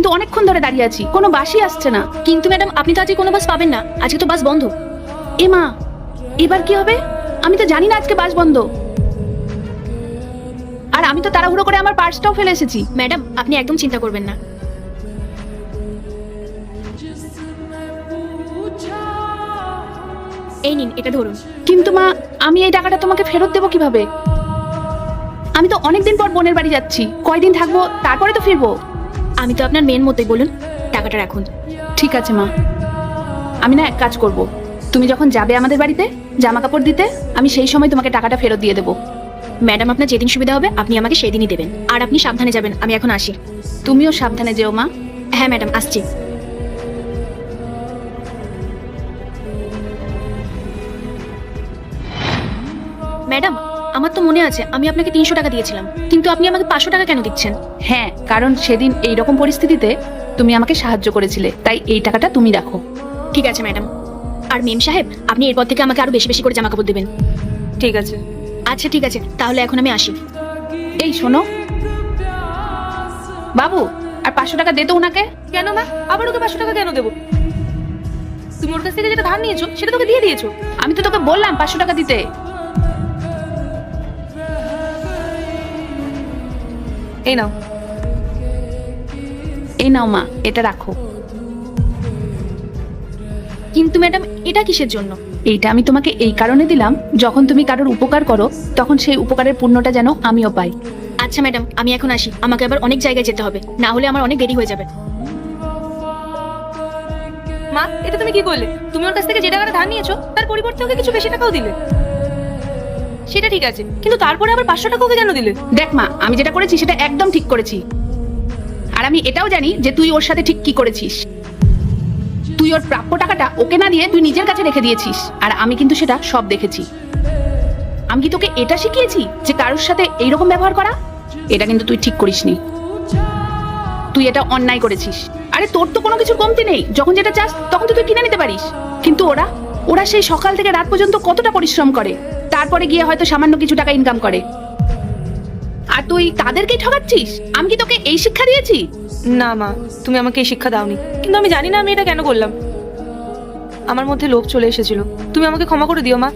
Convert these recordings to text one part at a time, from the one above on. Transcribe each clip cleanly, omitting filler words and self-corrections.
কিন্তু অনেকক্ষণ ধরে দাঁড়িয়ে আছি, কোনো বাসই আসছে না। কিন্তু ম্যাডাম আপনি তো আজকে কোনো বাস পাবেন না, আজকে তো বাস বন্ধ। এ মা, এবার কি হবে? আমি তো জানি না আজকে বাস বন্ধ, আর আমি তো তাড়াহুড়ো করে আমার পার্সটাও ফেলে এসেছি। ম্যাডাম আপনি একদম চিন্তা করবেন না, এই নিন এটা ধরুন। কিন্তু মা, আমি এই টাকাটা তোমাকে ফেরত দেবো কিভাবে? আমি তো অনেকদিন পর বোনের বাড়ি যাচ্ছি, কয়দিন থাকবো তারপরে তো ফিরবো। আমি তো আপনার মেয়ের মতোই, বলুন টাকাটা রাখুন। ঠিক আছে মা, আমি না এক কাজ করব, তুমি যখন যাবে আমাদের বাড়িতে জামা কাপড় দিতে, আমি সেই সময় তোমাকে টাকাটা ফেরত দিয়ে দেবো। ম্যাডাম আপনার যেদিন সুবিধা হবে আপনি আমাকে সেদিনই দেবেন, আর আপনি সাবধানে যাবেন। আমি এখন আসি। তুমিও সাবধানে যেও মা। হ্যাঁ ম্যাডাম, আসছি। ম্যাডাম আমার তো মনে আছে আমি আপনাকে 300 টাকা দিয়েছিলাম, কিন্তু আপনি আমাকে 500 টাকা কেন দিচ্ছেন? হ্যাঁ, কারণ সেদিন এই রকম পরিস্থিতিতে তুমি আমাকে সাহায্য করেছিলে, তাই এই টাকাটা তুমি রাখো। ঠিক আছে ম্যাডাম। আর মেম সাহেব আপনি এরপর থেকে আমাকে আরো বেশি বেশি করে জামা কাপড় দেবেন। ঠিক আছে। আচ্ছা ঠিক আছে, তাহলে এখন আমি আসি। এই শোনো বাবু, আর 500 টাকা দে তো ওনাকে। কেন মা, আবার ওকে 500 টাকা কেন দেবো? তুমি ওর কাছ থেকে যেটা ধার নিয়েছো সেটা তোকে দিয়ে দিয়েছো। আমি তো তোকে বললাম 500 টাকা দিতে। এই নাও। এই নাও মা, এটা রাখো। কিন্তু ম্যাডাম এটা কিসের জন্য? এইটা আমি তোমাকে এই কারণে দিলাম, যখন তুমি কারোর উপকার করো তখন সেই উপকারের পুণ্যটা যেন আমিও পাই। আচ্ছা ম্যাডাম আমি এখন আসি, আমাকে আবার অনেক জায়গায় যেতে হবে, না হলে আমার অনেক দেরি হয়ে যাবে। মা এটা তুমি কি করলে? তুমি ওর কাছ থেকে যে টাকাটা ধার নিয়েছো তার পরিবর্তে ওকে কিছু বেশি টাকাও দিলে। সেটা ঠিক আছে, কিন্তু তারপরে আবার 500 টাকা ওকে কেন দিলে? দেখ মা, আমি যেটা করেছি সেটা একদম ঠিক করেছি, আর আমি এটাও জানি যে তুই ওর সাথে ঠিক কি করেছিস। তুই ওর প্রাপ্য টাকাটা ওকে না দিয়ে তুই নিজের কাছে রেখে দিয়েছিস, আর আমি কিন্তু সেটা সব দেখেছি। আমি কি তোকে এটা শিখিয়েছি যে কারোর সাথে এইরকম ব্যবহার করা? এটা কিন্তু তুই ঠিক করিসনি, তুই এটা অন্যায় করেছিস। আরে তোর তো কোনো কিছুর কমতি নেই, যখন যেটা চাস তখন তো তুই কিনে নিতে পারিস। কিন্তু ওরা ওরা সেই সকাল থেকে রাত পর্যন্ত কতটা পরিশ্রম করে, তারপরে গিয়ে হয়তো সামান্য কিছু টাকা ইনকাম করে, আর তুই তাদেরকেই ঠকাচ্ছিস। আমি কি তোকে এই শিক্ষা দিয়েছি? না মা, তুমি আমাকে এই শিক্ষা দাওনি, কিন্তু আমি জানি না আমি এটা কেন করলাম। আমার মধ্যে লোভ চলে এসেছিল। তুমি আমাকে ক্ষমা করে দিও মা,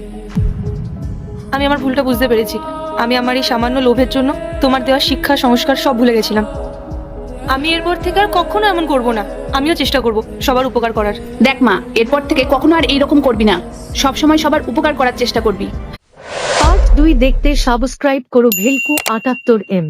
আমি আমার ভুলটা বুঝতে পেরেছি। আমি আমার এই সামান্য লোভের জন্য তোমার দেওয়া শিক্ষা সংস্কার সব ভুলে গেছিলাম। আমি এরপর থেকে আর কখনো এমন করব না। আমিও চেষ্টা করব সবার উপকার করার। দেখ মা, এরপর থেকে কখনো আর এইরকম করবি না, সব সময় সবার উপকার করার চেষ্টা করবি। পার্ট 2 দেখতে সাবস্ক্রাইব করো ভেলকু 78M।